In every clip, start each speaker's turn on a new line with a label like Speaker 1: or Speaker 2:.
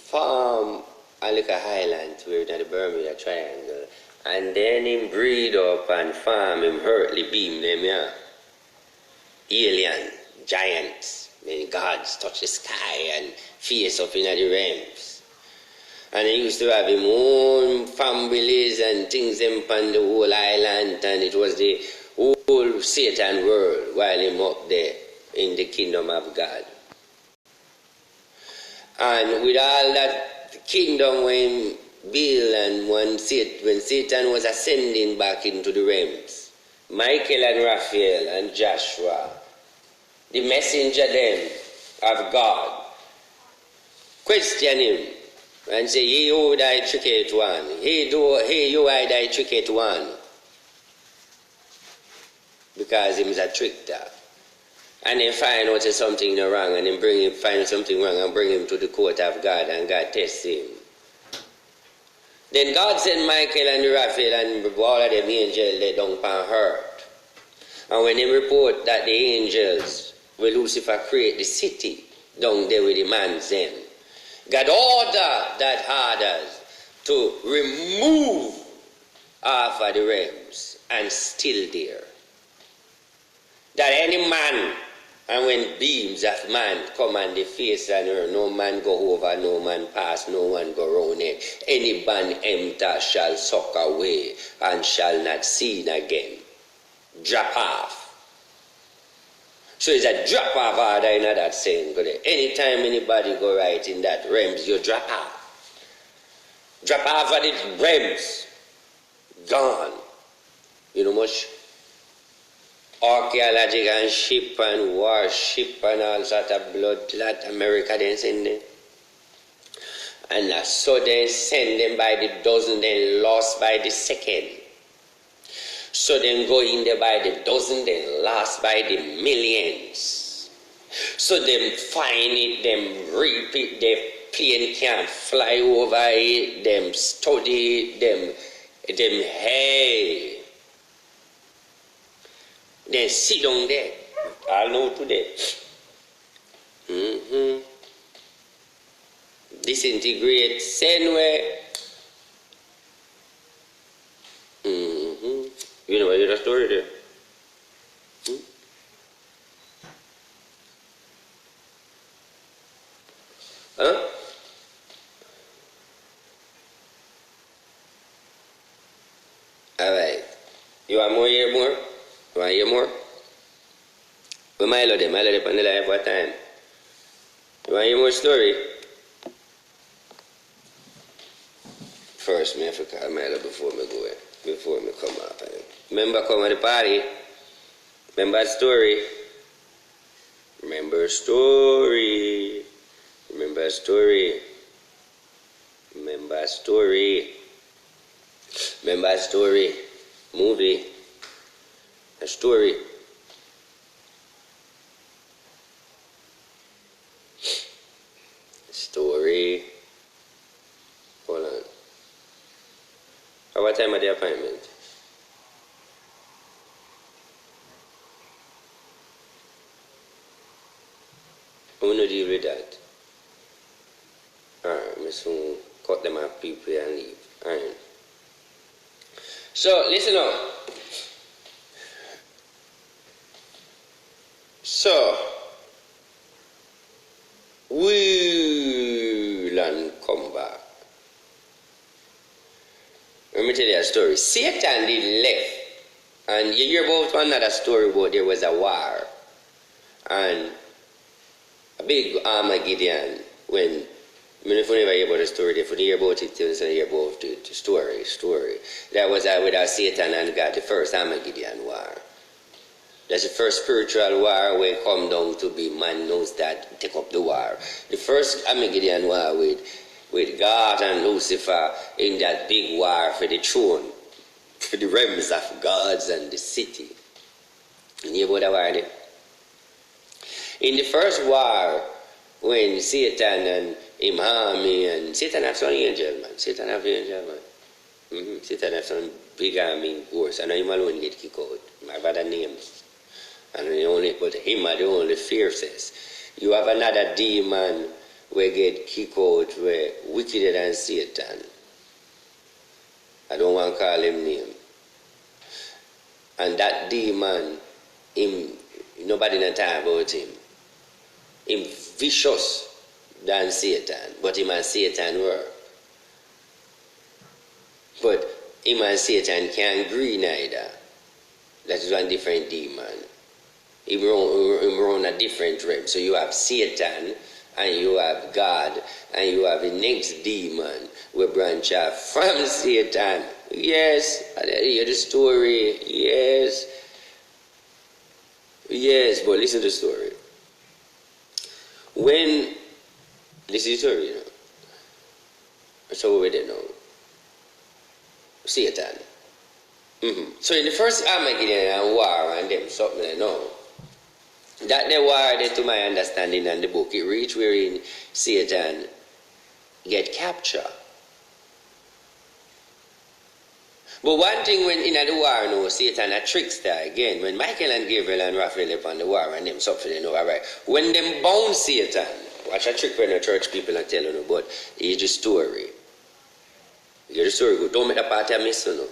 Speaker 1: farm a little highland where in the Bermuda Triangle. And then him breed up and farm him earthly beam them, yeah. Alien, giants, then gods touch the sky and face up in the realms. And he used to have him own families and things them on the whole island, and it was the whole Satan world while him up there in the kingdom of God. And with all that kingdom when Bill and when Satan was ascending back into the realms, Michael and Raphael and Joshua, the messenger then of God, question him and say, "He who thy tricketh one, he you I thy tricketh one," because he is a trickster. And then find out something wrong, and then find something wrong and bring him to the court of God, and God tests him. Then God sent Michael and Raphael and all of them angels they down upon earth. And when they report that the angels will Lucifer create the city down there with the man's them, God ordered that harders to remove half of the realms and still there. That any man, and when beams of man come on the face and earth, no man go over, no man pass, no one go round it. Any man enter shall suck away and shall not seen again. Drop off. So it's a drop off order in that saying. Anytime anybody go right in that realms, you drop off. Drop off of the realms. Gone. You know much? Archaeological and ship and warship and all sort of blood clot America then send them. And so they send them by the dozen, then lost by the second. So then go in there by the dozen, then lost by the millions. So them find it, them reap it, their plane can't fly over it, them study it, them hey. Then sit down there. I know today. Disintegrate, send way. You know what the story there? Huh? Alright. You want more, hear more? You want to hear more? We might love them. I love them on the live for a time. You want to hear more story? First, me have to call Milo before me go in. Before me come up. Remember come at the party? Remember story? Remember story? Remember story? Remember story? Remember story? Movie? A story. Story. Hold on. At what time of the appointment? I'm going to deal with that. Alright, I'm just going to cut them off people and leave. Alright. So, listen up. So, we'll come back. Let me tell you a story. Satan did left. And you hear about another story about there was a war. And a big Armageddon when, I mean, if you never hear about the story, if you hear about it, you hear about the story. That was with Satan and God, the first Armageddon war. That's the first spiritual war where come down to be man knows that take up the war. The first Armageddon war with God and Lucifer in that big war for the throne, for the realms of gods and the city. You hear about that war there? In the first war, when Satan and him army, and Satan have some angel, man. Satan have angel, man. Satan have some big army force, and him alone get kicked out. My brother names. And but him are the only fiercest. You have another demon we get kicked out, we wickeder than Satan. I don't want to call him name. And that demon, him, nobody not talk about him. Him vicious than Satan, but him and Satan were. But him and Satan can't agree neither. That is one different demon. He run a different realm. So you have Satan, and you have God, and you have the next demon we branch off from Satan. Yes, I hear the story. Yes. Yes, but listen to the story. When, listen to the story, you know. So we did know. Satan. So in the first Armageddon and war and them something I know. That the war there to my understanding and the book it reached wherein Satan get captured. But one thing when in the war no Satan a trickster again. When Michael and Gabriel and Raphael upon the war and them something they know alright. When them bound Satan, watch a trick when the church people are telling you, but it's the story. You hear the story good. Don't make that part of miss you know.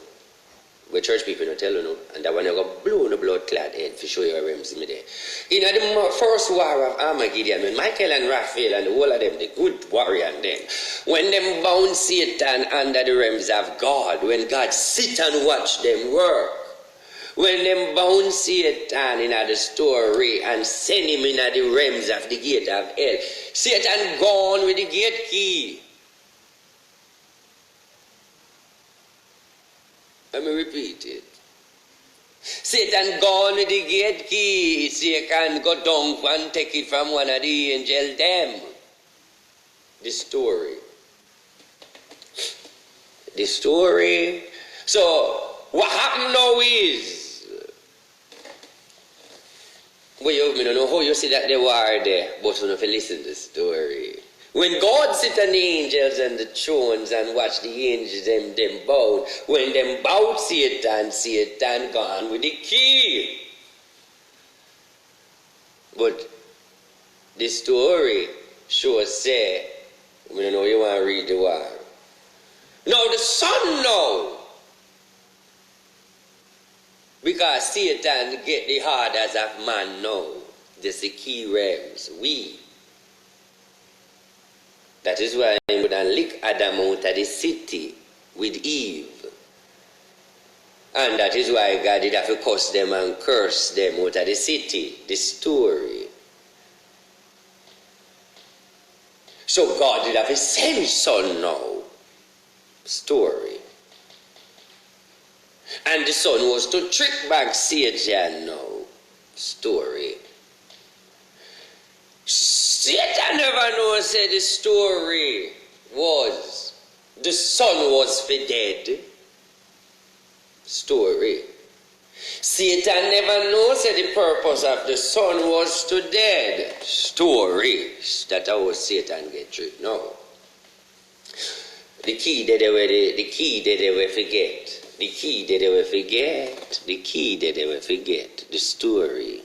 Speaker 1: Where church people don't tell you know, and that one you go blow the blood clad head for show you a realms in there. In the first war of Armageddon, when Michael and Raphael and the whole of them, the good warrior and them, when them bound Satan under the realms of God, when God sit and watch them work, when them bound Satan in the story and send him in the realms of the gate of hell, Satan gone with the gate key. Let me repeat it. Satan gone with the gate key. Satan go down and take it from one of the angels them. The story. The story. So, what happened now is, well, you don't know how you see that they were there, but you have to listen to the story. When God sit on the angels and the thrones and watch the angels them bow, when them bowed Satan gone with the key. But the story shows say, we don't know you want to read the war. Now the son now, because Satan get the heart as of man now, this the key realms, we. That is why he would have lick Adam out of the city with Eve. And that is why God did have to curse them and curse them out of the city. The story. So God did have to send son now. Story. And the son was to trick back Satan now. Story. Satan never knows said the story was the son was for dead. Story. Satan never knows that the purpose of the son was to dead. Story. That's how Satan get tricked. No. The key that they will forget. The key that they will forget. The key that they will forget. The story.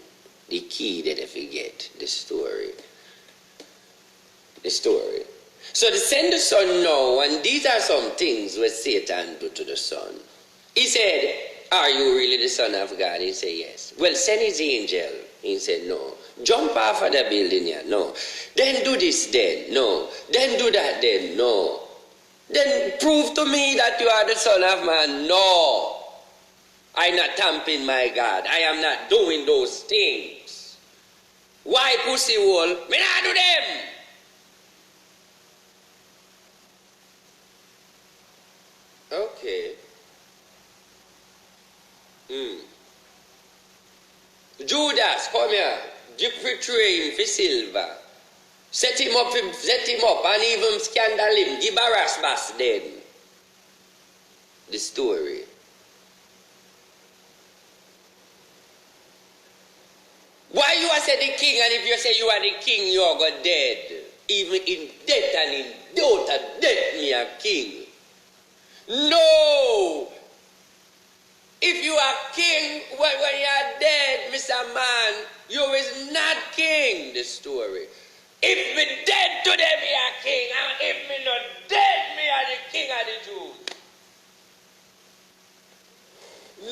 Speaker 1: The key that they forget. The story. The story. So they send the son now, and these are some things what Satan do to the son. He said, are you really the son of God? He said, yes. Well, send his angel. He said, no. Jump off of the building here. No. Then do this then. No. Then do that then. No. Then prove to me that you are the son of man. No. I'm not tamping my God. I am not doing those things. Why pussy hole? Me not do them. Okay. Judas, come here. You betray him for silver. Set him up, and even scandal him. Give Barabbas then. The story. Why you are say the king, and if you say you are the king, you are go dead. Even in death and in doubt of death, me a king. No! If you are king, when you are dead, Mr. Man, you is not king, the story. If me dead today, me a king. And if me not dead, me a the king of the Jews.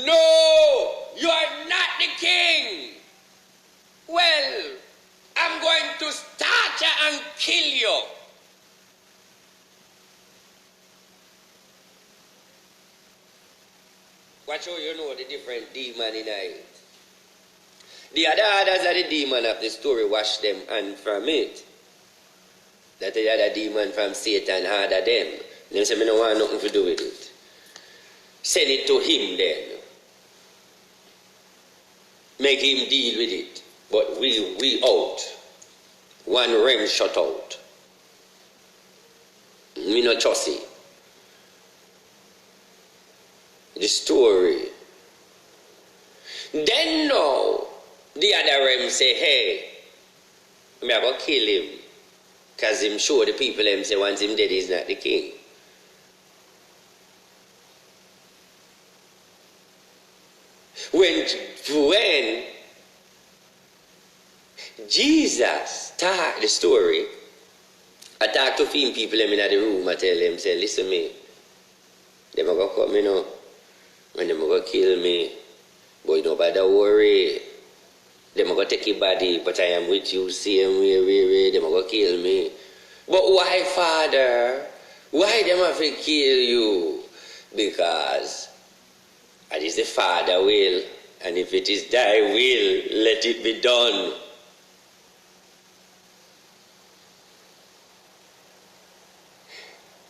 Speaker 1: No, you are not the king. Well, I'm going to start you and kill you. Watch how you know the different demon in it. The other others are the demon of the story, wash them and from it. That the other demon from Satan harder them. Them say, I don't want nothing to do with it. Send it to him then. Make him deal with it. But we out. One realm shut out. Me no trust it. The story. Then now, the other realm say, hey, me I go kill him. Because him show the people them say once him dead, he's not the king. When Jesus start the story, I talk to few people them in the room, I tell them, say, listen me, they are going to come, you know, and they are going to kill me, but you don't bother worry. They are going to take your body, but I am with you, same way, they are going to kill me. But why, Father? Why them have to kill you? Because it is the Father will, and if it is thy will, let it be done.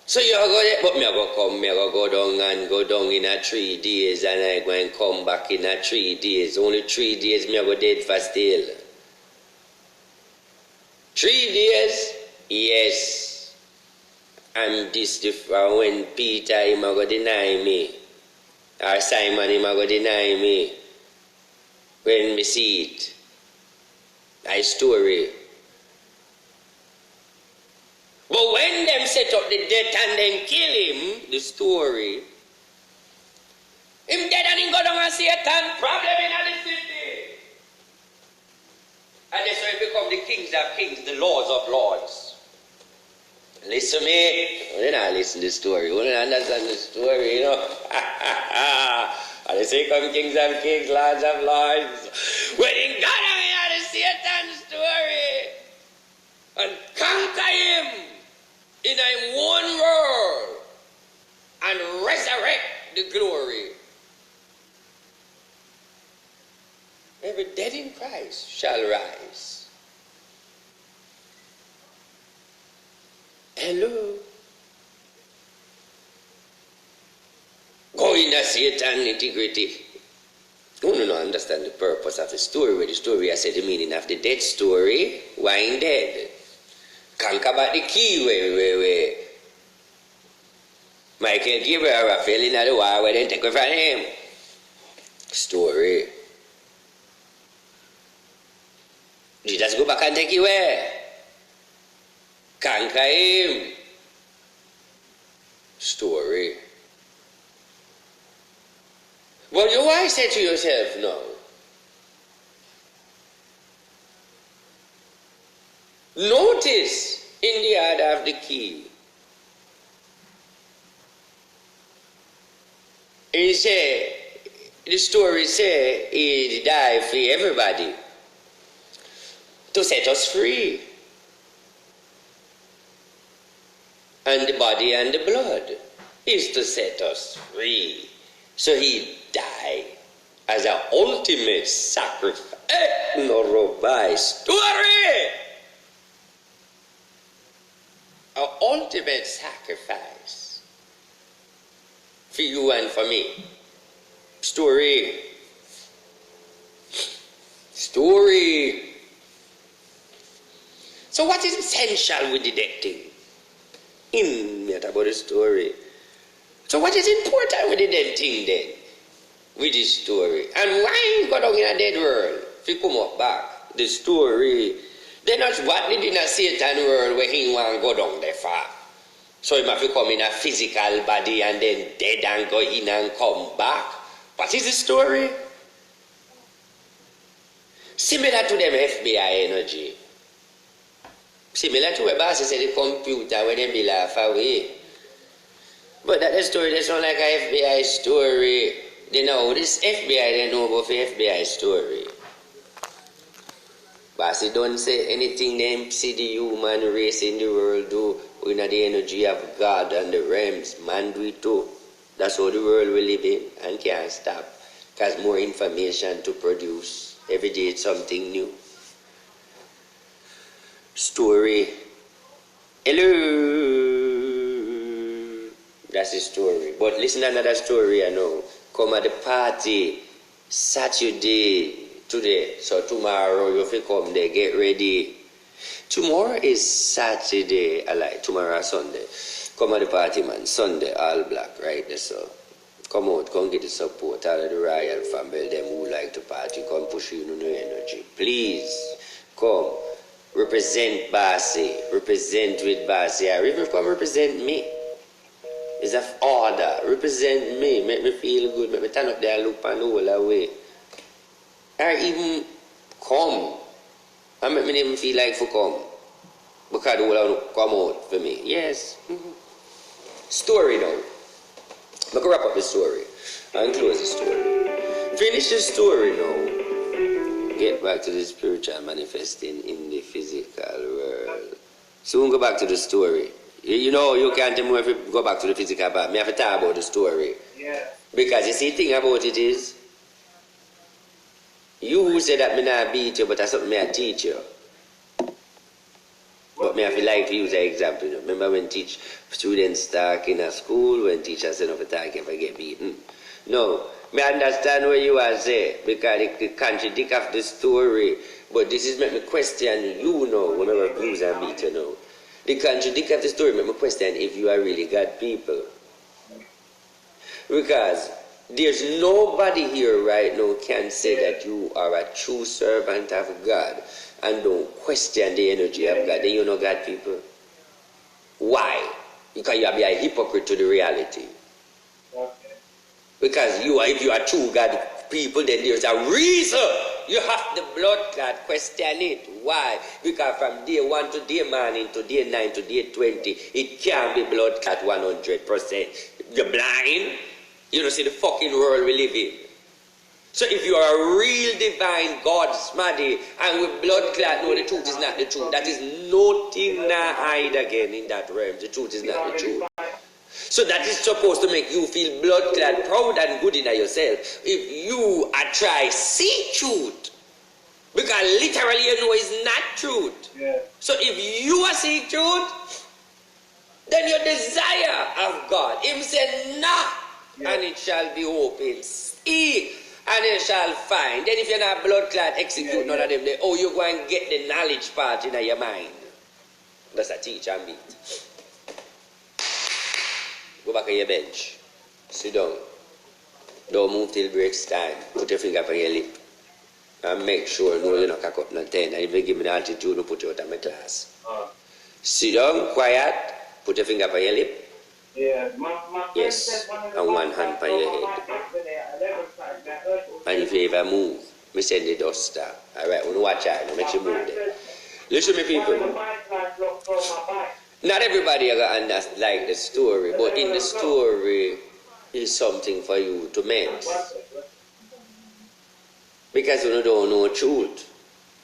Speaker 1: So you are going, but me I go down in a 3 days, and I go and come back in a 3 days. Only 3 days me I go dead for still. 3 days? Yes. And this when Peter him a go deny me. Or Simon him a go deny me. When me see it. That story. But when them set up the death and then kill him, the story, him dead and him go down and Satan, problem in the city. And that's why he become the kings of kings, the lords of lords. Listen to me. You don't listen to the story. You don't understand the story, you know. And they say come kings of kings, lords of lords. When he got down in the Satan story and conquer him in a one world and resurrect the glory. Every dead in Christ shall rise. Hello. Go in the Satan integrity. You don't understand the purpose of the story. Where the story I said the meaning of the dead story. Why in dead? Conquer about the key where Michael Gabriel Raphael in the war where they take it from him. Story. Jesus go back and take you where? Conquer him. Story. Well, you why say to yourself now? Notice in the order of the key. He say, the story say he died for everybody to set us free. And the body and the blood is to set us free. So he died as an ultimate sacrifice. No story. An ultimate sacrifice for you and for me. Story. So what is essential with the dead thing? About the story. So what is important with the dead thing then? With this story. And why go down in a dead world? If you come up back, the story. Then that's what did in a Satan world where he want go down there far. So he must come in a physical body and then dead and go in and come back. What is the story? Similar to them FBI energy. Similar to what boss said, the computer when they be laugh away. But that story, that's not like a FBI story. They know this FBI, they know about the FBI story. Boss don't say anything them see the human race in the world do. We know the energy of God and the realms. Man do it too. That's how the world we live in and can't stop. Because more information to produce. Every day it's something new. Story. Hello. That's the story. But listen to another story I know. Come at the party Saturday today. So tomorrow you have to come there, get ready. Tomorrow is Saturday, I like tomorrow Sunday. Come at the party man, Sunday, all black, right there so. Come out, come get the support, all of the royal family, them who like to party, come push you new energy. Please, come. Represent Bassy, represent with Bassy, or even come represent me. It's an order, represent me, make me feel good, make me turn up there and look and all away. Or even come, and make me even feel like for come. Because they will come out for me. Yes. Story now. I'm going to wrap up the story and close the story. Finish the story now. Get back to the spiritual manifesting in the physical world. Soon go back to the story. You know, you can't tell me if you go back to the physical part. I have to talk about the story.
Speaker 2: Yeah.
Speaker 1: Because you see, the thing about it is, you who say that me not beat you, but that's something I teach you. But me have to like to use an example. You know? Remember when students talk in a school, when teachers say no for talk if I get beaten? No. Me understand what you are saying, because it contradict of the story. But this is make me question you know, whenever abuse and beat you know. The contradict of the story make me question if you are really God people. Because there's nobody here right now can say that you are a true servant of God and don't question the energy of God. Then you know God people. Why? Because you be a hypocrite to the reality.
Speaker 2: Okay.
Speaker 1: Because you are, if you are true God people, then there's a reason you have the blood clot. Question it. Why? Because from day 1 to day morning to day 9 to day 20, it can't be blood clot 100%. You're blind. You don't see the fucking world we live in. So if you are a real divine God, smaddy, and with blood clot, no, the truth is not the truth. That is nothing na hide again in that realm. The truth is not the truth. So that is supposed to make you feel blood clot, proud and good in yourself. If you are try see truth, because literally you know it's not truth.
Speaker 2: Yeah.
Speaker 1: So if you are see truth, then your desire of God, him said, nah,
Speaker 2: yeah.
Speaker 1: and it shall be open. Seek, and it shall find. Then if you're not blood clot, execute none of them. Then, oh, you go and get the knowledge part in your mind. That's a teach and beat. Go back on your bench. Sit down. Don't move till breaks time. Put your finger on your lip. And make sure no, you don't cock up no 10. And if you give me the altitude, no put you out of my class. Sit down, quiet. Put your finger on your lip.
Speaker 2: Yeah.
Speaker 1: Yes. And one hand on your head. And if you ever move, me send the duster. Alright, when you watch out, no make you move there. Listen to me, people. Not everybody are going to understand like the story, but in the story is something for you to make. Because you don't know truth.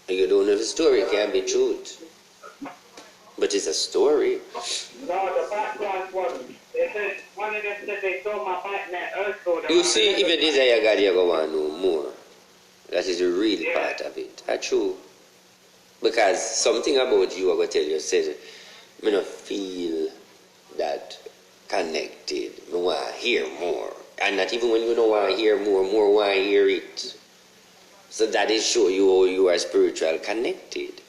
Speaker 1: And you don't know if the story can be truth. But it's a story. You see, if you desire God, you're going to want to know more. That is the real part of it. That's true. Because something about you, I'm going to tell you, says, I don't feel that connected. I want to hear more. And not even when you don't want to hear more want to hear it. So that is show you how you are spiritual connected.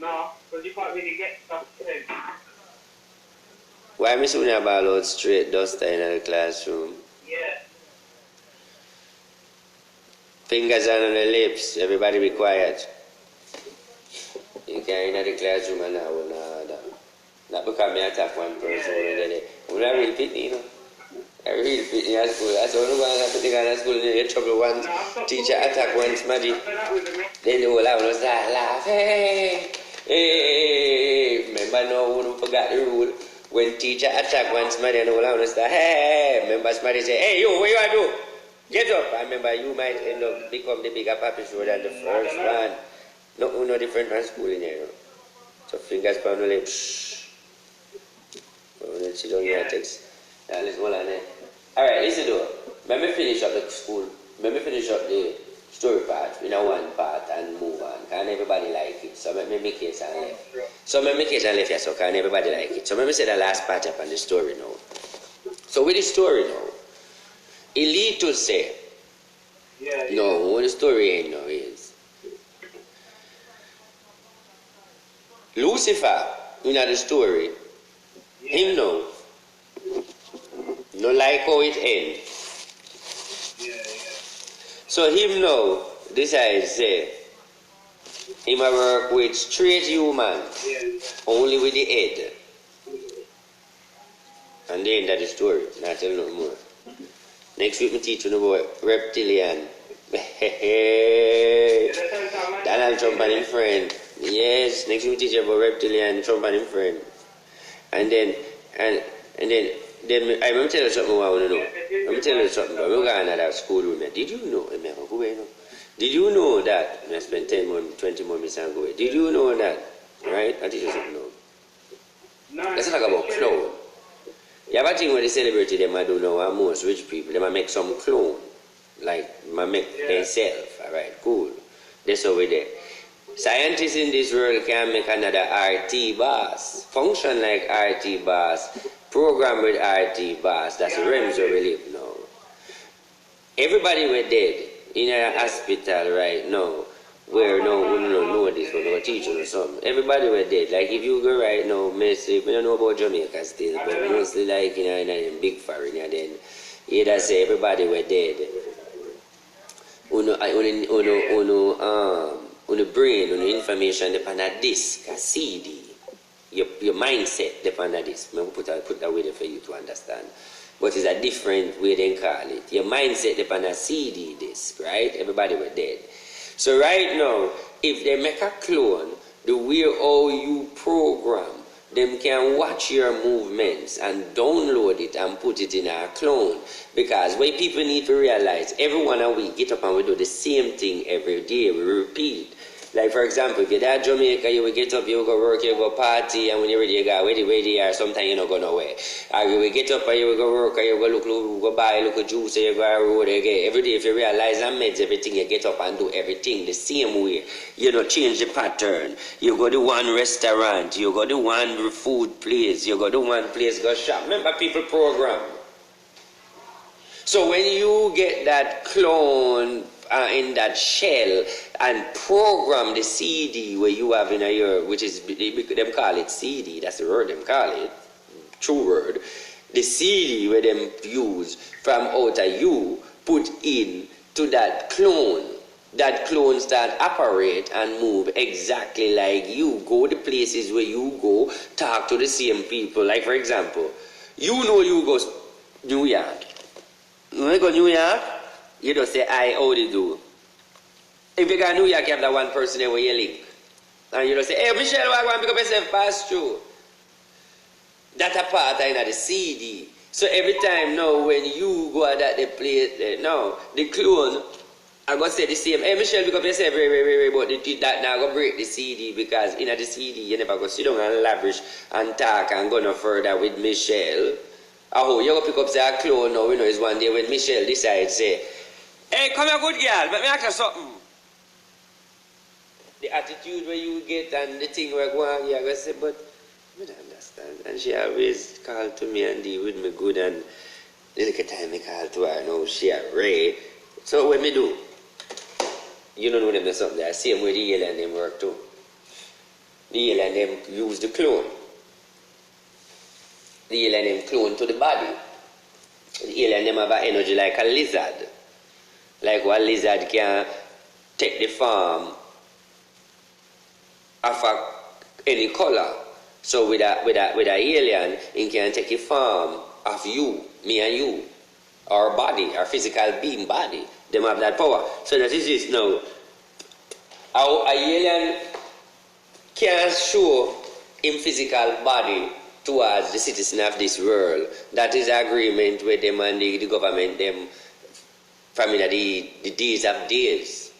Speaker 2: No, because you can't really get stuff today.
Speaker 1: Why am I saying about out straight duster in the classroom?
Speaker 2: Yeah.
Speaker 1: Fingers on the lips. Everybody be quiet. You can't in the classroom and now not because I attack one person. We're not real people, you know. I I read it in school. That's all I'm going to put in school and get trouble once. Teacher attack once, somebody. Then the whole house start laugh. Hey, hey. Remember now when we forgot the rule? When teacher attack once, somebody and the whole house start, hey. Remember somebody say, hey, you, what you want to do? Get up. I remember you might end up become the bigger papi show than the first one. No different from school in here. So fingers on the lips. Let's sit down here, text. Let's go on there. Alright, listen though. Let me finish up the school. Let me finish up the story part in a one part and move on. Can everybody like it? So let me make it and left. So let me make it and left here, so can everybody like it? So let me say the last part up on the story now. So with the story now, it lead to say, no, what the story ain't now is Lucifer, in the story, him know, no like how it end. So him know, decide say, him a work with straight human, only with the head. And the end of the story, not tell no more. Next week, I teach you about reptilian. Donald Trump and his friend. Yes, next week I teach you about reptilian, Trump and his friend. And then I'm going to tell you something I want to know. I'm going to tell you something. I'm going to another school with me. Did you know? Did you know that? I spent 10 more, 20 more minutes ago. Did you know that? Right? I'll teach you something now. Let's talk about clown. You have a thing where the celebrity them I do know are most rich people, they might make some clone. Like might make themselves. Alright, cool. That's over there. Scientists in this world can make another RT boss. Function like RT boss. Program with RT boss. That's the realms where we live now. Everybody were dead in a hospital right now. Where no we don't know this, we don't teach or something. Everybody were dead. Like if you go right now, Messi, we don't know about Jamaica still, but mostly like in a big foreigner then you just say everybody were dead. On the brain, on the information depend on disk, a CD. Your mindset depend on this. I'm put that way there for you to understand. But it's a different way they call it. Your mindset depend on a CD disk, right? Everybody were dead. So right now, if they make a clone, the way how you program, them can watch your movements and download it and put it in a clone. Because what people need to realize, every 1 week, get up and we do the same thing every day. We repeat. Like for example, if you're at Jamaica, you will get up, you will go work, you will go party, and when you're ready, you go where they are, sometimes you're not going nowhere. Or you will get up and you will go work, and you will go buy a little juice, and you go on the road again. Every day, if you realize and meds everything, you get up and do everything the same way. You know, change the pattern. You go to one restaurant, you go to one food place, you go to one place, go shop. Remember, people program. So when you get that clone in that shell and program the CD where you have in a year, which is, them call it CD, that's the word them call it, true word. The CD where them use from out of you, put in to that clone start operate and move exactly like you. Go the places where you go, talk to the same people. Like for example, you know you go New York. When you go New York, you just say, how do you do? If you go to New York, you have that one person there where you link. And you just say, hey, Michelle, why want to pick up yourself pass through? That's a part of the CD. So every time now, when you go at that place, now, the clone, I'm going to say the same, hey, Michelle, pick up yourself, but that now going to break the CD because in the CD, you never go sit down and lavish and talk and go no further with Michelle. Oh, you go pick up that clone now, you know, it's one day when Michelle decides, say, hey, come here, good girl, let me ask you something. The attitude where you get and the thing where go on, you're going to say, but I don't understand. And she always called to me and deal with me good, and the little time I call to her, now she a Ray. So what me do? You don't know them or something. The same way the alien them work too. The alien them use the clone. The alien them clone to the body. The alien them have an energy like a lizard. Like what lizard can take the form of any color. So with a alien, it can take the form of you, me and you. our body, our physical being body. Them have that power. So that is this now. How a alien can show him physical body towards the citizen of this world. That is agreement with them and the government, them from the days of days.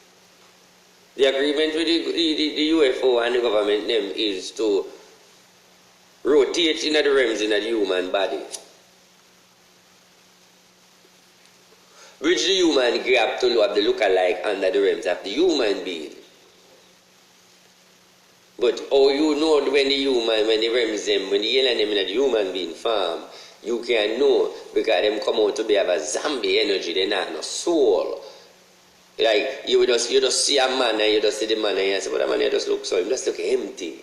Speaker 1: The agreement with the UFO and the government them is to rotate in the realms in the human body. Which the human grab to have the look-alike under the realms of the human being. But oh, you know when the human, when the realms them, when the alien them in the human being form, you can know because them come out to be have a zombie energy, they not no soul. Like you just see a man and you just see the man and you say, but the man you just look so him just look empty.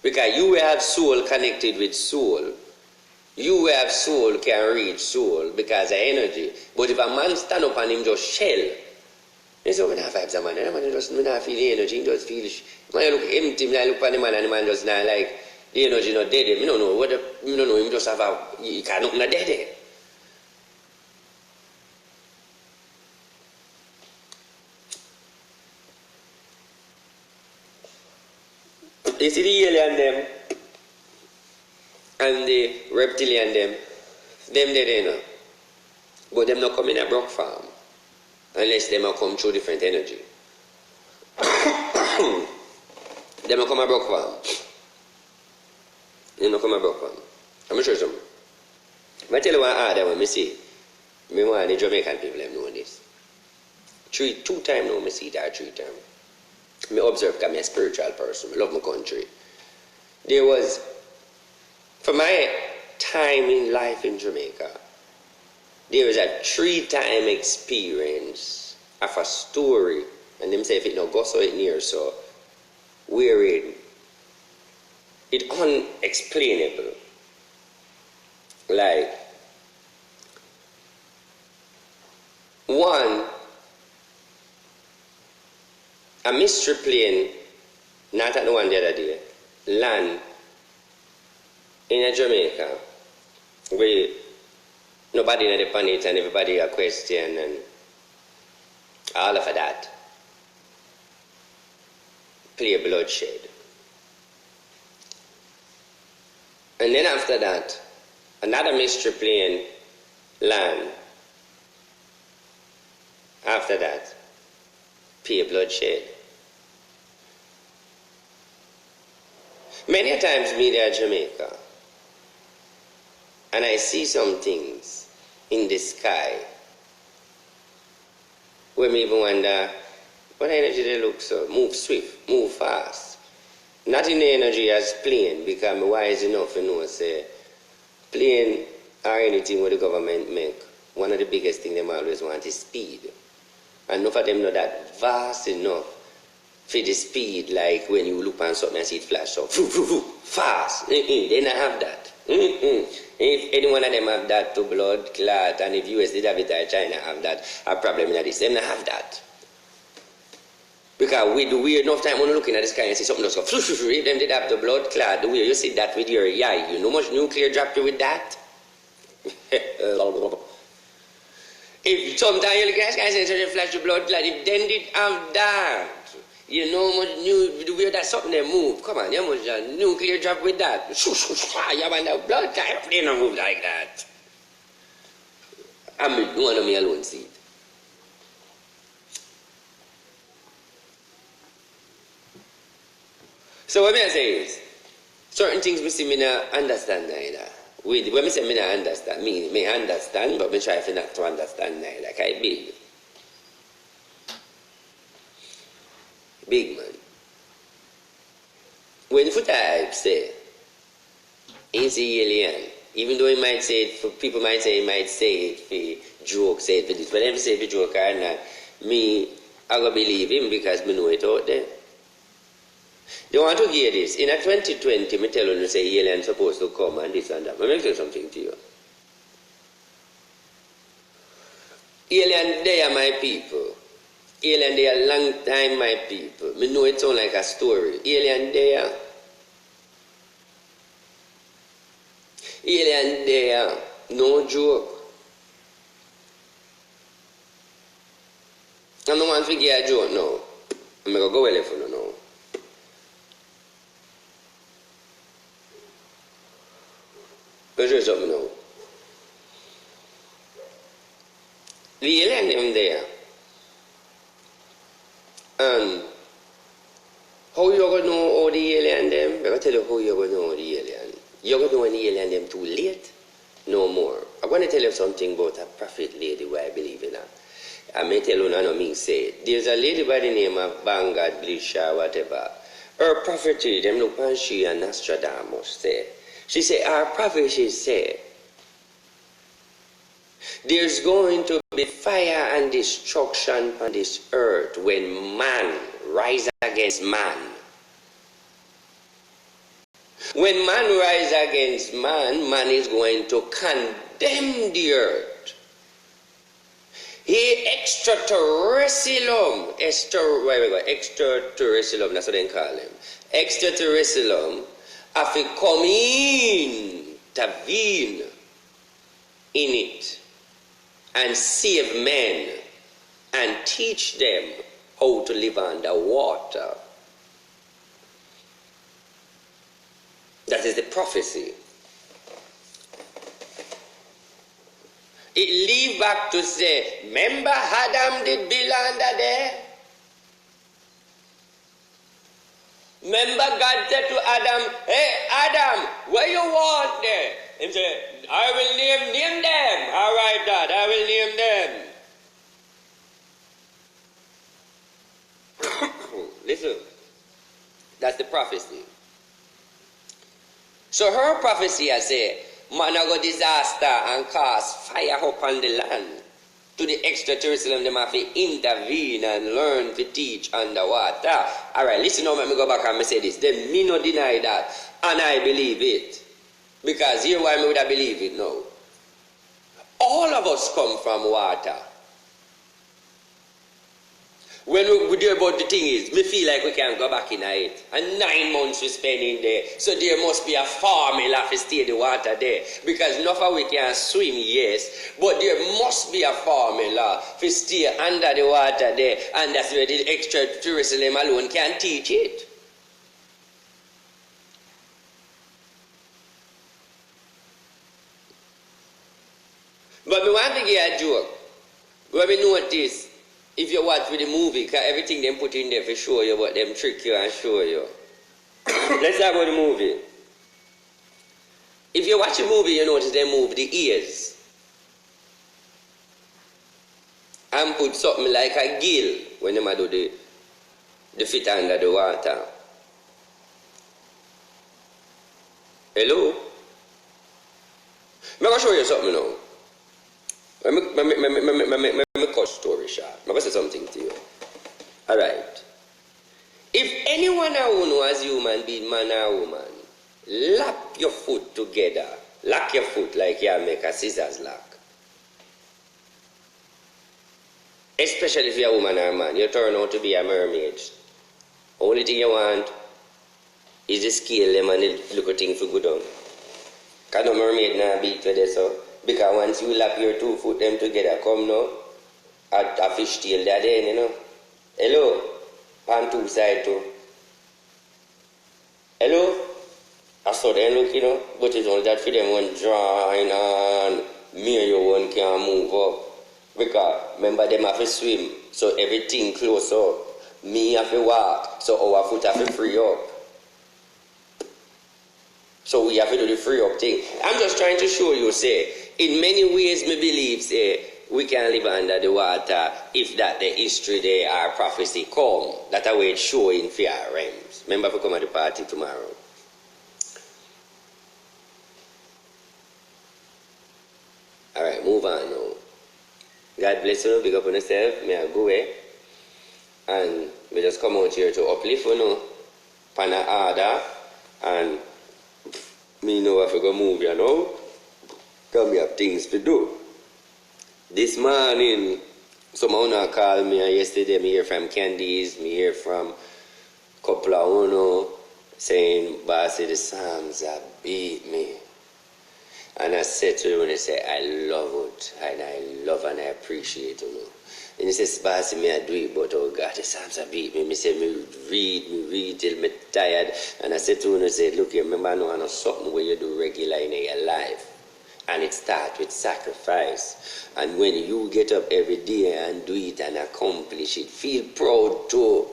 Speaker 1: Because you have soul connected with soul. You have soul can reach soul because of energy. But if a man stand up and him just shell, he say, we not vibes a man, the man just not feel the energy, he just feel man look empty, I look at the man and the man just not like the energy not dead. I don't know what I don't know, him just have a he can't not dead. You see the alien them and the reptilian them dead, you know. But them not come in a broke farm unless them are come through different energy. Them not come a broke farm. Them not come a broke farm. I'm sure some. I tell you one other when I see. Me want the Jamaican people them know this. Two times now I see that 3 times. I observe because I'm a spiritual person. I love my country. There was, for my time in life in Jamaica, there was a 3-time experience of a story, and them say if it no go so it near so, where it unexplainable. Like, one, a mystery plane, not at the one the other day, land in Jamaica where nobody had upon it and everybody a question and all of that. Clear bloodshed. And then after that, another mystery plane land. After that, pure bloodshed. Many times me there at Jamaica, and I see some things in the sky where me even wonder, what energy they look so? Move swift, move fast. Not in the energy as plane, because I'm wise enough to know, say, plane or anything where the government make, one of the biggest things they always want is speed. And enough of them know that vast enough for the speed, like when you look on something and see it flash so fast. They don't have that. If any one of them have that to blood clot, and if US did have it or China have that, a problem in this, they don't have that. Because we do weird enough time when you're looking at the sky and see something just go if them did have the blood clot, the way you see that with your eye, you know much nuclear dropped you with that? If sometimes you look at the sky and say flash the blood clot, if then did have that, you know much new the way that something they move. Come on, you must nuclear drop with that. You want that blood clot, they don't move like that. I'm one of me alone see it. So what I say is, certain things we see me not understand neither. When I say me not understand, me understand, but me try for not to understand neither. Like I big. Big man. When Foota Hype say, he's an alien, even though he might say it, people might say it for joke, say it for this, but if say it for joke or not, me, I go believe him because me know it out there. They want to hear this. In a 2020, me tell you, say aliens supposed to come and this and that. But let me tell something to you. Alien, they are my people. Alien, they are long time my people. Me know it sound like a story. Alien, they are. Alien, they are. No joke. want to get a joke now. I'm going to go away for you now. Let's do something now. The alien them there. And how you going to know all the alien them? I'm going to tell you how you going to know the alien. You're going to know the alien them too late? No more. I'm going to tell you something about a prophet lady who I believe in her. I may tell you no mean say. There's a lady by the name of Bangad Blisha, whatever. Her prophecy, them look and she and Nostradamus say. She say, our prophecy say, there's going to be fire and destruction on this earth when man rise against man. When man rise against man, man is going to condemn the earth. He extraterrestrialum, extraterrestrialum, that's what they call him. Extraterrestrialum, have to come in, intervene in it, and save men, and teach them how to live underwater. That is the prophecy. It leave back to say, remember Adam did build under there? Remember God said to Adam, hey Adam, what you want there? He said, I will name them. All right, Dad, I will name them. Listen, that's the prophecy. So her prophecy has said, man a go disaster and cause fire upon the land. To the extraterrestrial, them have to intervene and learn to teach underwater. Alright, listen now, let me go back and say this. Then me no deny that, and I believe it. Because here why me would I believe it now. All of us come from water. When we do about the thing is, me feel like we can go back in it. And 9 months we spend in there. So there must be a formula to stay the water there. Because enough of we can swim, yes. But there must be a formula to stay under the water there. And that's where the extraterrestrial alone can teach it. But me want to get a joke. When we notice, if you watch with the movie, because everything them put in there for show you, but them trick you and show you. Let's talk about the movie. If you watch a movie, you notice they move the ears. And put something like a gill when they do the fit under the water. Hello? I'm going to show you something now. Let me cut story short. I'm going to say something to you. Alright. If anyone who knows as human being, man or woman, lock your foot together. Lock your foot like you make a scissors lock. Especially if you're a woman or a man, you turn out to be a mermaid. Only thing you want is the scale them and the little thing for good on. Because no mermaid now beat for this, so. Because once you lap your 2 foot them together, come now, a fish tail that then, you know. Hello? On 2 sides too. Hello? I saw them look, you know, but it's only that for them one drawing on me and your one can't move up. Because remember them have to swim, so everything close up. Me have to walk, so our foot have to free up. So we have to do the free up thing. I'm just trying to show you, say, in many ways, me believe, say, we can live under the water if that the history there, our prophecy come. That's how it's showing for our realms. Remember if we come at the party tomorrow. Alright, move on now. God bless you, big up on yourself. May I go away. And we just come out here to uplift you know, pan a order, and me know if I go move, you know. Because me have things to do. This morning, someone called me, and yesterday me hear from Candies, me hear from a couple of Uno, saying, Bossy, the Psalms have beat me. And I said to them, and they say, I love it, and I love and I appreciate it. And he says, boss, me I do it, but oh God, the Psalms are beat me. Me say, me read till me tired. And I said to him, I said, look, you remember I know something where you do regular in your life. And it starts with sacrifice. And when you get up every day and do it and accomplish it, feel proud too.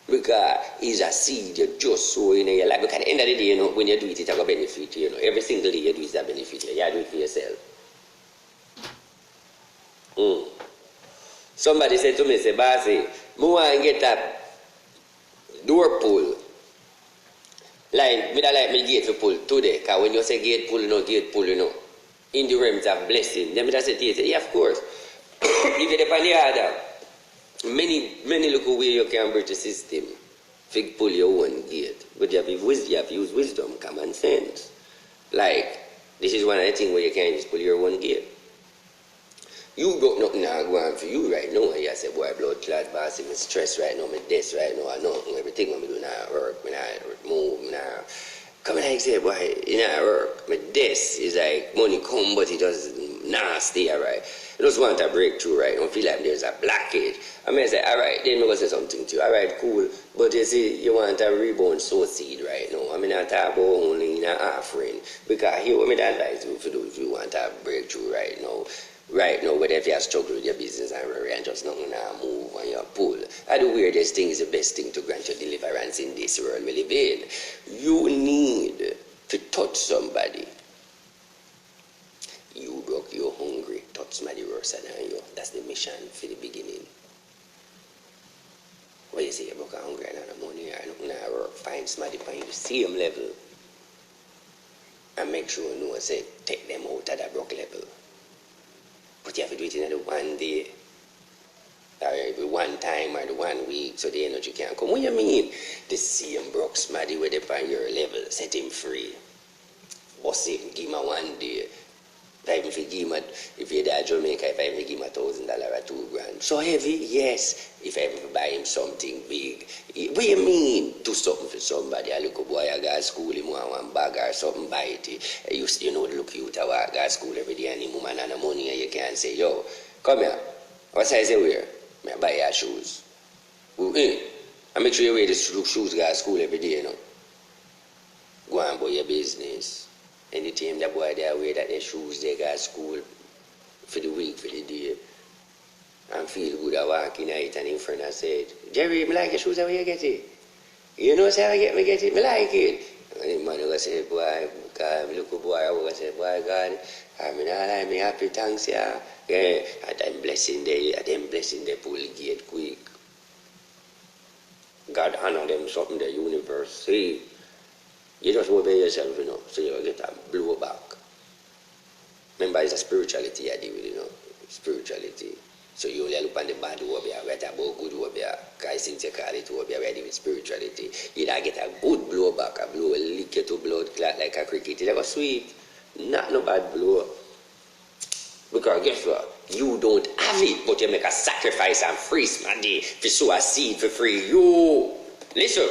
Speaker 1: Because it's a seed you just sow in your life. Because at the end of the day, when you do it, it's going to benefit you. Every single day you do it, it's a benefit you. You do it for yourself. Somebody said to me, say, Bossy, I want to get a door pull. Like, me don't like my gate to pull today. Because when you say gate pull, gate pull, in the realms of blessing. Then I said to you, say, yeah, of course. If you depend on the other, many look way you can break the system. Fig pull your own gate. But you have to use wisdom, common sense. Like, this is one of the things where you can't just pull your own gate. You got nothing now going for you right now. You say, boy, blood clot, boss, I'm stressed right now, I'm desk right now, I know everything I'm doing now, work, I move, now. Come and I say, boy, I work, my desk is like money come, but it doesn't stay, alright. I just want a breakthrough, right? I don't feel like there's a blockage. I mean, I say, alright, then I'm going to say something to you, alright, cool. But you see, you want a rebound sow seed right now. I mean, I talk about only in an offering. Because here, what I advise you to do if you want a breakthrough right now. Right now, whether if you have struggled with your business and just nothing now move and you pull. I do weirdest thing is the best thing to grant your deliverance in this world we live in. You need to touch somebody. You broke, you're hungry, touch somebody worse than you. That's the mission for the beginning. When you say you broke and hungry and the money or nothing at work, find somebody on the same level. And make sure you know, say, take them out at that broke level. But you have to do it in the one day, or every one time, or the 1 week, so the energy can come. What do you mean? The same broke somebody with up on your level, set him free. Boss him, give him a 1 day. If you're there Jamaica, if I even give him $1,000 or $2,000. So heavy? Yes. If I ever buy him something big. What do you mean? Do something for somebody. A little boy I got to school, him want one bag or something, buy it. You know, look you to walk to school every day and him woman and the money and you can't say, yo, come here. What size you wear? I buy your shoes. I make sure you wear the shoes go to school every day, Go on about your business. Anytime the boy they wear that their shoes they go to school for the week, for the day. And feel good I walk in it and in front I said, Jerry, I like your shoes, how you get it? You know how I get it? I like it. And the man will say, boy, God, look boy, I will say, boy, God, I'm not like happy, thanks, yeah. Yeah, and I'm blessing the pull gate quick. God honor them something the universe. See, you just obey yourself, so you get a blowback. Remember, it's a spirituality I deal with, spirituality. So you only look on the bad over here, right about good over here. Because since you call it over here, we with spirituality. You don't get a good blowback, a blow, lick you to blood clot like a cricket. It's like sweet, not no bad blow. Because guess what? You don't have it, but you make a sacrifice and free somebody to sow a seed for free. You, listen.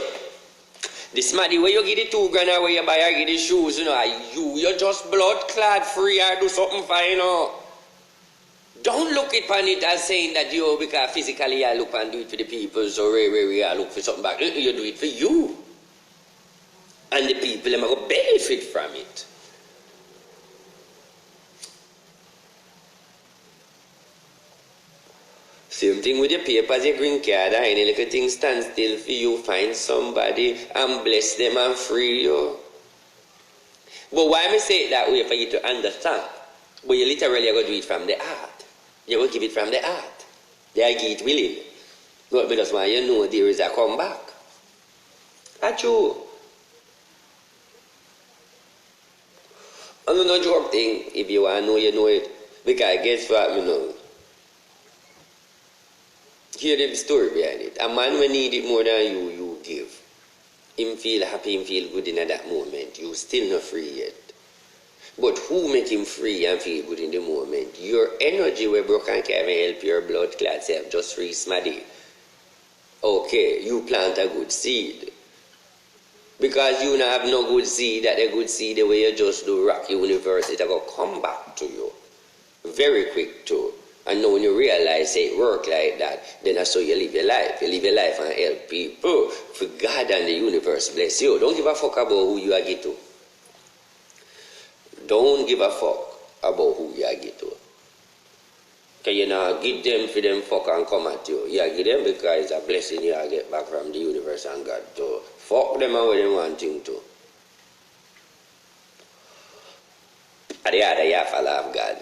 Speaker 1: This money where you get the $2,000 or where you buy or get the shoes, you just blood clad free or do something for, Don't look upon it as saying that you, because physically I look and do it for the people, so really I look for something back. You do it for you. And the people are going to benefit from it. Same thing with your papers, your green card, or any little thing stand still for you. Find somebody and bless them and free you. But why I say it that way for you to understand? But you literally are going to do it from the heart. You're going to give it from the heart. They give it willing. But because when you know there is a comeback. That's true. And no joke thing, if you want to know, you know it. Because guess what, Hear the story behind it. A man will need it more than you give. Him feel happy, him feel good in that moment. You still not free yet. But who make him free and feel good in the moment? Your energy where broken can help your blood clot self just free smaddy. Okay, you plant a good seed. Because you don't have no good seed, that a good seed the way you just do rock universe, it'll go come back to you. Very quick too. And now when you realize it work like that, then that's how you live your life. You live your life and help people. For God and the universe bless you. Don't give a fuck about who you are get to. Don't give a fuck about who you are get to. Because you know, give them for them fuck and come at you. You give them because it's a blessing you get back from the universe and God to fuck them and what they want thing to. At the other, you have to love God.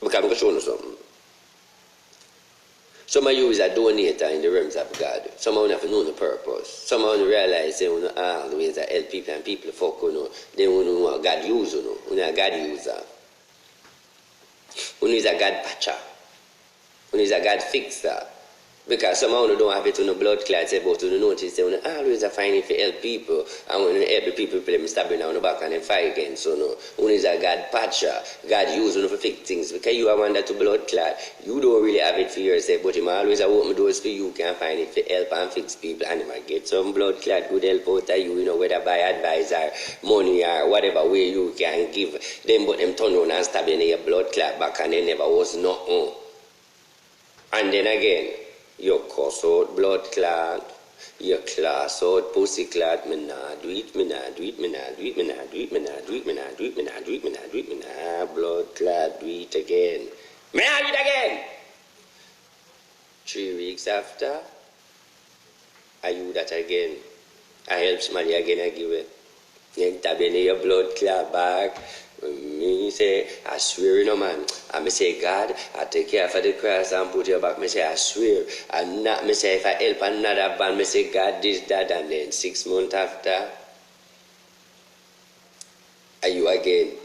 Speaker 1: Because I'm going to show you something. Some of you is a donator in the realms of God. Some of you have to know the purpose. Some of you realize they want to always help people and people fuck you. They want to know God use you. You are a God user. You is a God patcher. You is a God fixer. Because some of you don't have it on the blood clots about you notice they want to always find it to help people. And when you help the people them stabbing on the back and then fight against you. You is a God patcher. God use you for fix things. Because you are one that to blood clot. You don't really have it for yourself, but you always open doors for you can find it to help and fix people. And you might get some blood clot good help out of you, whether by advice or money or whatever way you can give them, but them turn around and stab in your blood clot back and they never was nothing. And then again, you cuss out blood clot, you class out pussy clot, me nah do it, me nah do it, me nah do it, me nah do it, me nah do it, me nah do it, me nah do it, me nah do it, me nah blood clot, do it again. Me nah do it again. 3 weeks after, I do that again. I help somebody again, I give it. You tap in your blood clot back. Me say, I swear, man. And me say, God, I take care for the cross and put your back. Me say, I swear. And not, me say, if I help another band, me say, God, this, that, and then 6 months after, are you again?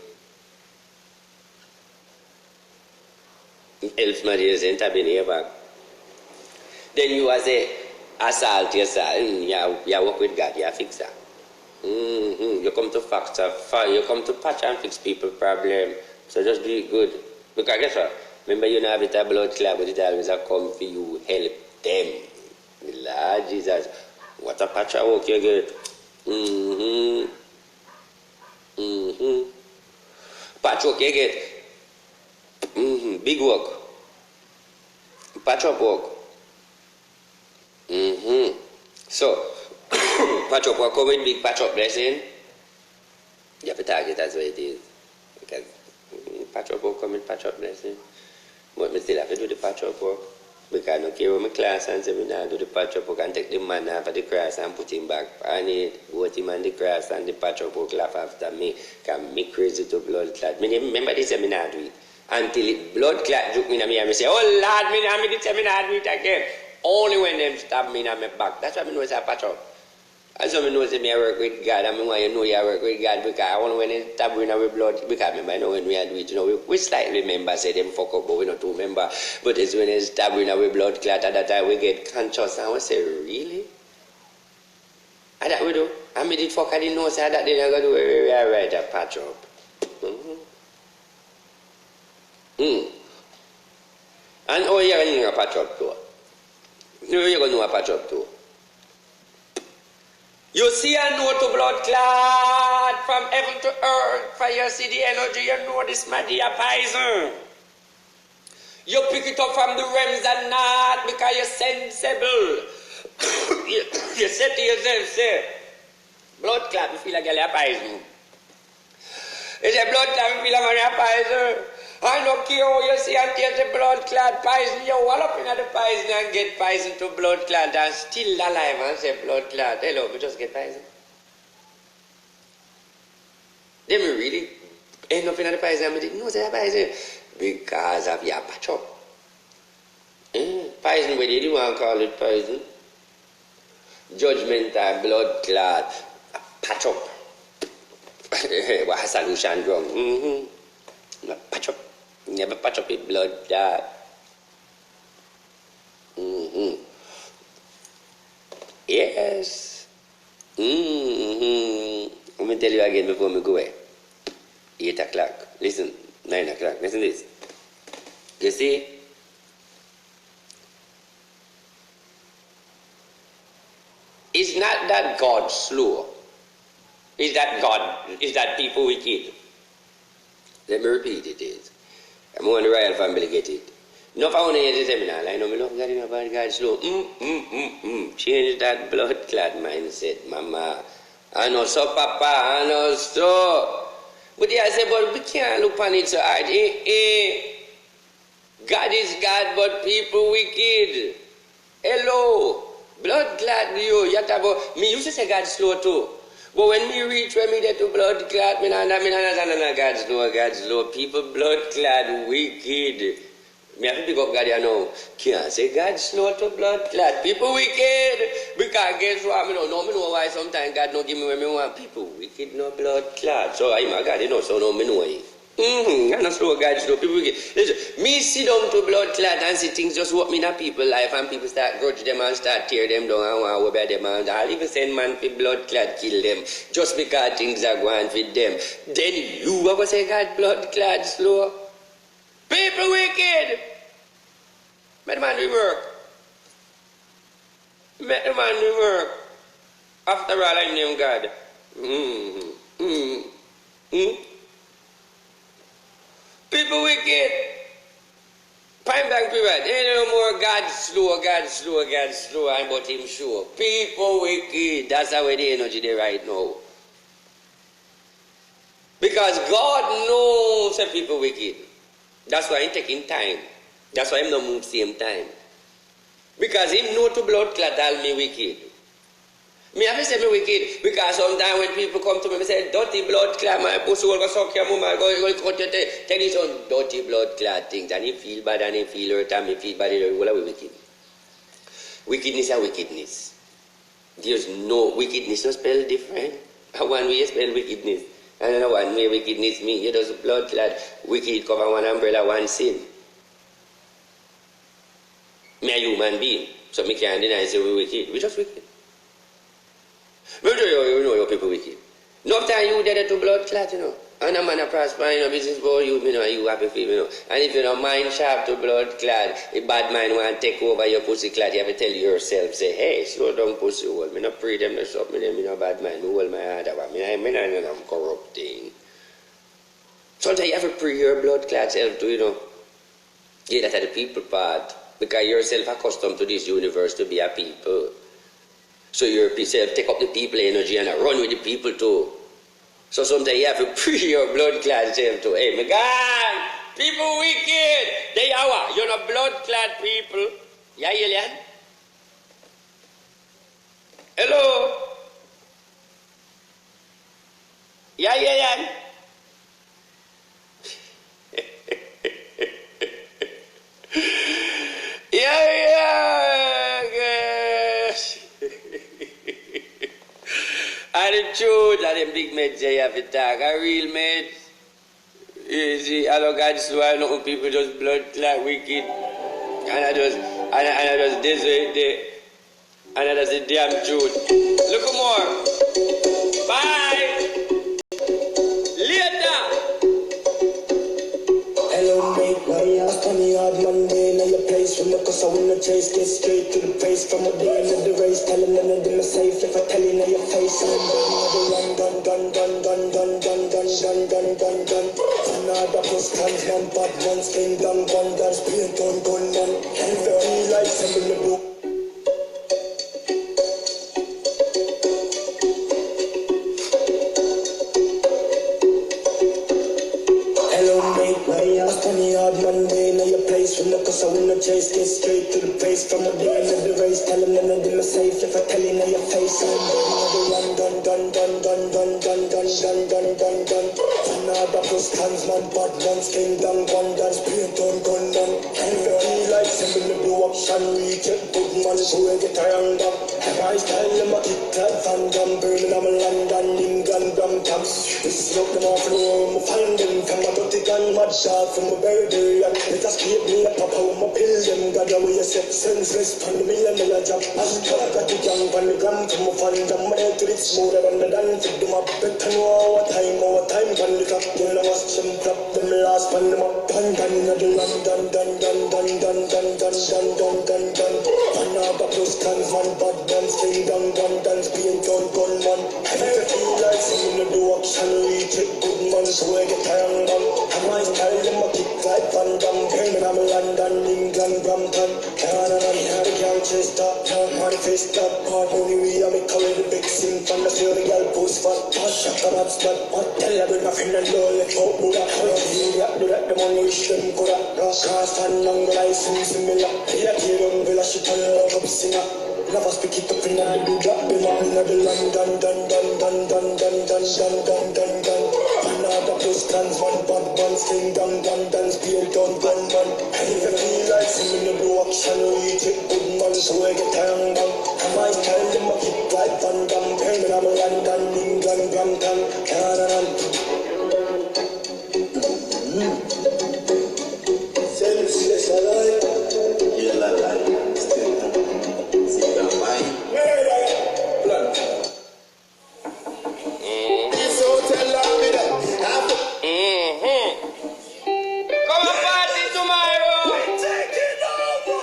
Speaker 1: Help somebody else and tap in your back. Then you as a assault yourself. You work with God, you fix that. You come to factor, you come to patch and fix people's problem. So just do it good. Because guess what? Remember you don't have it a blood clot, but it always come for you, help them. Lord Jesus. What a patch of work you get. Patch work you get. Big work. Patch up work. So, patch up work come with big patch up blessing. You have to target as what it is. Because patch up work come with patch up blessing. But I still have to do the patch up work. Because I don't care what my class and seminar do the patch up work and take the man off of the cross and put him back on it. Put him on the cross and the patch up work laugh after me. Can me crazy to blood clot. Me remember the seminar do it. Until it blood clot juke me in me and me say, oh Lord, me the seminar do it again. Only when them stab me in my back. That's why I know it's a patch up. And so I know say I work with God, and I want you to know you work with God because I want to when they stab in our blood, because remember I know when we do it, we slightly remember say them fuck up, but we not to remember. But it's when they stab in our blood clot at that time we get conscious and we say, really? And that we do. I made it fuck, I didn't know say that then I got to do we are right a patch up. And oh you're going to patch up too. You're going to patch up too. You see a know to blood clot from heaven to earth. For you see the energy, you know this media poison. You pick it up from the realms and not because you're sensible. You say to yourself, say, blood clot, you feel like you're poison. You say, blood clot, you feel like you're poison. I don't care how you see and taste the blood clot poison. You wall up in the poison and get poison to blood clot and still alive and say blood clot. Hello, we just get poison. Then we really end up in the poison and we didn't know they are poison because of your patch up. Poison, whether you want to call it poison. Judgment and blood clot. Patch up. What a solution wrong. Patch up. Never patch up with blood clot. Yes. Let me tell you again before we go away. 8 o'clock. Listen. 9 o'clock. Listen to this. You see? It's not that God slow. It's that God, it's that people wicked. Let me repeat it is. I'm on the royal family get it. No, I want to hear the seminar. I know me love God in a bad God slow. Change that blood clot mindset, mama. I know so, papa. I know so. But yeah, I say, but we can't look on it so hard. God is God, but people wicked. Hello. Blood clot you. You talk about, me used to say God slow too. But when me reach where me get to blood clot, me not God slow. People blood clot wicked. Me have to pick up God here now. Can't say God slow to blood clot. People wicked. Because guess what? Me know why sometimes God don't give me what me want. People wicked, no blood clot. So I'm a God, so now me know it. I know slow God slow. People wicked. Listen, me sit down to blood clot and see things just what me in a people life and people start grudge them and start tear them down and want to obey them and I'll even send man for blood clot kill them just because things are going with them. Then you ever say God blood clot slow? People wicked. Let the man do work. Let the man do work. After all, I name God. People wicked. Time back period. Ain't no more God slow, I'm but him sure. People wicked. That's how the energy there right now. Because God knows that people wicked. That's why he's taking time. That's why I'm not move same time. Because him know to blood clot all me wicked. Me have to say me wicked because sometimes when people come to me and say, dirty blood clot, my pussy will go suck your mama, go cut your tail. Tell you some dirty blood clot things and he feel bad and he feel hurt and he feel bad, all are we wicked. Wickedness and wickedness. There's no wickedness, no spell different. One way you spell wickedness. And another one way wickedness mean you just blood clot, wicked cover one umbrella, one sin. Me a human being, so me can't deny say we wicked. We just wicked. Me tell you know your people wicked. No time you dead to blood clot, you know. And a man a prosper, you know, business for you, you know, you happy for you know. And if you know mind sharp to blood clot, a bad mind want to take over your pussy clot, you have to tell yourself, say, hey, slow down pussy hole. Me not pray them, no stop me them, me no bad mind, me hold my heart about me not corrupting. Sometimes you have to pray your blood clot self too, you know. Yeah, that's the people part. Because you're self-accustomed to this universe to be a people. So you yourself take up the people energy and run with the people too. So sometimes you have to pre your blood clot self too. Hey, my God, people wicked. They are what? You're not blood clot people. Yeah, Elian? Hello? Yeah, Elian? Yeah, gosh. And the truth, and the big mates you have to talk, a real mate. You see, I don't got so I know people just blood clot wicked. And I just this way, and I just the damn truth. Look more. Bye. Later.
Speaker 3: Hello mate, why you ask me hard Monday? Now your place from the cause I wanna chase, get straight to the place from the day of the race. Tell them none of them are safe if I tell you now your face. I'm done. Another plus comes man, but one skin done, gun dance, paint on gun man. And very like some in the book. Hard Monday, now your place from the cause I wanna chase, get straight to the place from the day of the race. Tell them none of them are safe if I tell you now your face. I'm done. Another plus cans man, but one skin down, one dance, paint on gun man. And very like some in the blue option, reach it, good man, so I get around them. My style, them a kick like Van Damme, Birmingham, London, England, Brampton. This is up them off the room, find them from a dirty gun, mad shot from a birthday. Let us keep me up, how my pill them, got away a set senseless, pan the $1 million job. As I got the young, pan the gram from a fan, them head to it smoother than the dance, fit them up, better know our time, pan the clock, then I was some flop, them last pan them up, done, another plus cans man, bad man, skin down, gun dance, paint on gun man. I feel like some in the do action, reach it, good man, so I get around them. And my style, them a kick like Van Damme. Birmingham, London, England, Brampton. Canada, the girl chase top, can't manifest that. Hard money, we are make away the big scene from the field, the girl post fat. Hot shot, and hot spot. Hot tell her with my friend and low, let out Buddha. Do that, the money wish them coulda. Cast and long license, similar. Here, Villa, she turn her up singer. Never speak it up in the big drop, be man in the London, Another plus clans, one bad ones, kingdom, dance, beer, done, gunman. And if you feel like seeing the blue action, we take good man, so I get young man. I might tell them I keep like Van Damme, Birmingham, London, England, Brampton, Canada. Senseless alive.
Speaker 4: Yeah, like.
Speaker 1: Come and party tomorrow.
Speaker 4: We're taking over.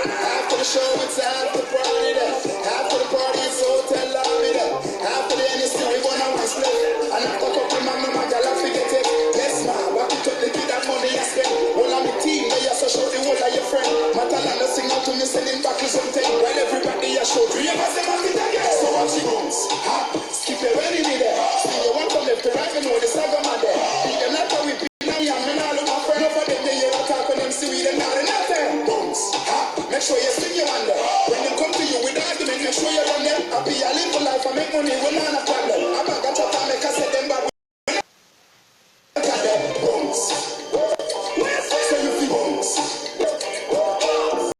Speaker 4: After the show, it's after party there. After the party, it's hotel lobby there. After the NSC, we wanna one split. And after couple my girl, I forget it. Yes, man, what you took the kid that money I spend. All of my team, they are so show the whole of your friend. Matalana sing out to me, sending back to something. While everybody are show, three of us, them have it again. So what she wants? Skip your wedding in there. See you want from left to right, you know the saga man there. Beat them like how we beat them young, and all of my friends over them, they hear a talk on them, see we them not enough time. Bones, make sure you swing your hand there. When they come to you with argument, make sure you run them. I be a live for life, I make money, we're not a problem. I'm a got your time, make us set them back. Bones, so you feel bones.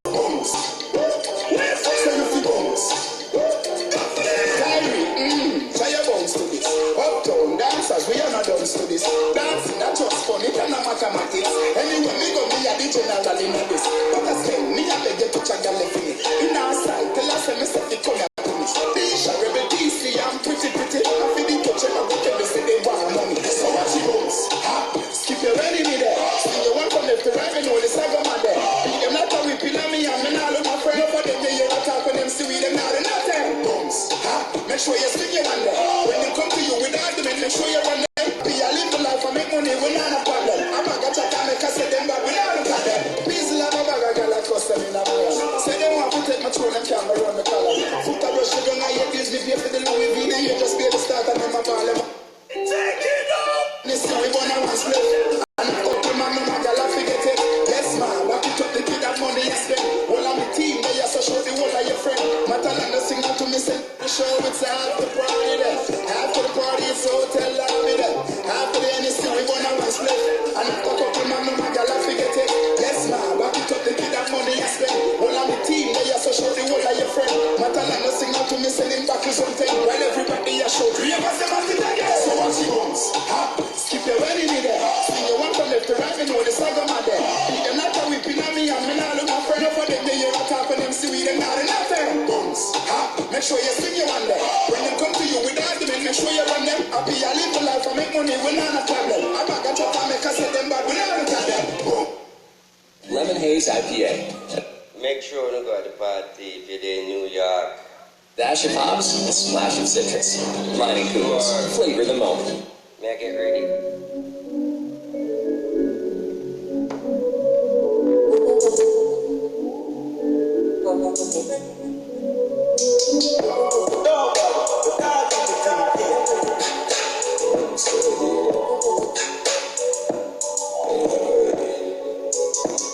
Speaker 4: Bones, so you feel bones. Try your bones to this. Uptown dancers, we are not done to this. Dancing, that's just fun, it cannot mathematics. Anyway, me go be a the general in this. But I say, me a beg you to check your left in it. In our side, tell us when me set the come here to me. Tisha, rebel, DC, I'm pretty. I feel the touch and I go tell me say they want money. So what she bones? Skip your enemy there. See you want from left to right, me know the saga man there. Beat them like how we pin on me and me now look my friend over them. They hear a talk when them see we them not enough time. Bones, make sure you swing your hand there. When they come to you with argument, make sure you run them. Be a live life and make money, we're not a problem. I'm a got your time, make us set them back, we not a problem. Please love a bag, I got like custom in a man. Say they want to take my throne and camera run the collar. Foot a brush, you don't get this, me pay for the Louis V. Then you just be the start and then my parliament. Take it up! This time we wanna one split. And I talk to my girl, I forget it. Yes, man, what you took the kid that money you spend. All of my team, they are so show the whole of your friend. Matalana sing out to me, say, the show it's after party there. After the party, it's hotel lobby there. After the NSC, we wanna one split. And I talk to my girl, I forget it. Yes, man, what you took the kid that money you spend. All of my team, they are so show the whole of your friend. Matalana sing out to me, sending back to something. While everybody are show, three of us, them have it again. So what she wants? Skip your wedding in there. See you want from left to right, you know the saga man there. Beat them like how we pin on me and me now look my friend over them. They hear a talk on them, see we them not enough time. Bones, make sure you swing your hand there. When they come to you with argument, make sure you run them. I be a live for life, I make money, we're not a problem. I'm a got your time, make us set them back, we're not a problem. Boom.
Speaker 5: Lemon Haze IPA.
Speaker 1: Make sure you go to the party if you're in New York.
Speaker 5: Dash of hops, a splash of citrus. Mining Coolers, flavor the moment.
Speaker 1: Make it ready.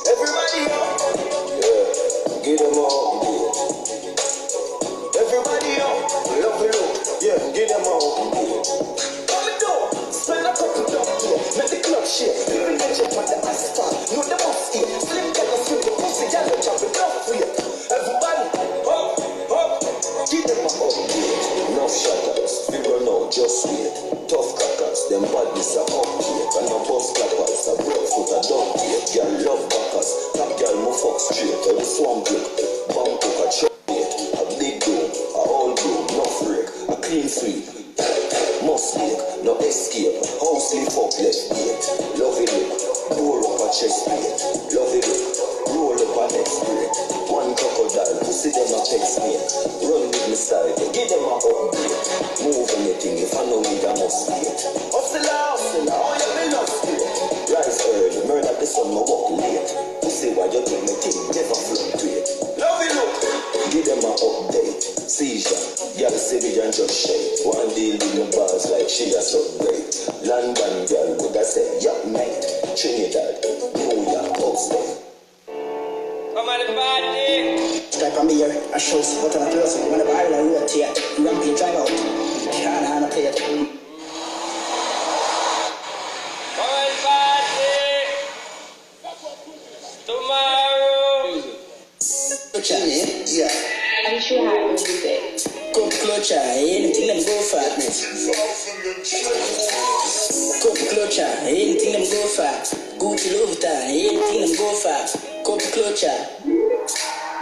Speaker 3: Everybody up, yeah, get them all, everybody up, love it up, yeah, get them all, come and do, spend a couple dollars here, make the club shake, even get you on the asphalt, know the must eat, slim down and swim the pussy, yellow chop it off for you, everybody, up, get them all, no shutters, we run out, just wait, tough crackers, them badness are up here, and no bus clappers, a breadfoot, a dog here, girl love backers, top girl mo fuck straight, every swamp look, Bangkok a chocolate, a big dome, a old room, no break, a clean sweep, must make, no escape, house lift up left gate, love it look, door up a chest plate, love it look, roll up a next break, one crocodile, pussy them a text me, run with me style, give them a upgrade, move anything if I know need I must wait, hustler, oh you be lost straight, rise early, murder London girl, would I say, young night, Trinidad, New York, Oxford.
Speaker 1: Come on the party.
Speaker 6: Strike on me here, I show support on a person. When the barrel I rotate, rampage drive out. Can't hand a play it.
Speaker 1: Come on party. Tomorrow.
Speaker 6: Clutcher, yeah.
Speaker 7: I'm sure I will do that.
Speaker 6: Cup clutcher, anything them go for. Cup clutcher, anything them go for. Gucci Louboutin, anything them go for. Cup clutcher.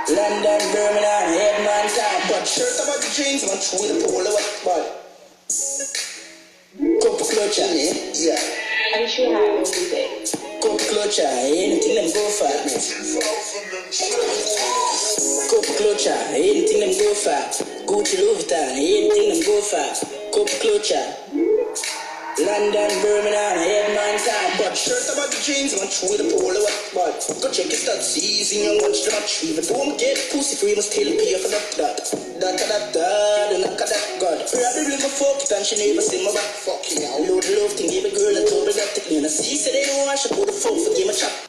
Speaker 6: London, Birmingham, Headman Town. But shirt about the jeans, I'm through the pole of what body. Cup clutcher, yeah.
Speaker 7: I'm sure I will do that.
Speaker 6: Cup clutcher, anything them go for. Cup clutcher, anything them go for. Gucci Louboutin, anything them go for. Cup clutcher. London, Birmingham, Headman Town. But shirt about the jeans, I'm through the pole of what body. Go check your stats, easy and watch the match. Even though I'm get pussy free, must still pay for that. The knock of that God. Probably my fuck it and she never see my back. Fuck you now. Load love thing, give a girl a total that technique. And I see, say they don't want, she put the fuck for game a chop.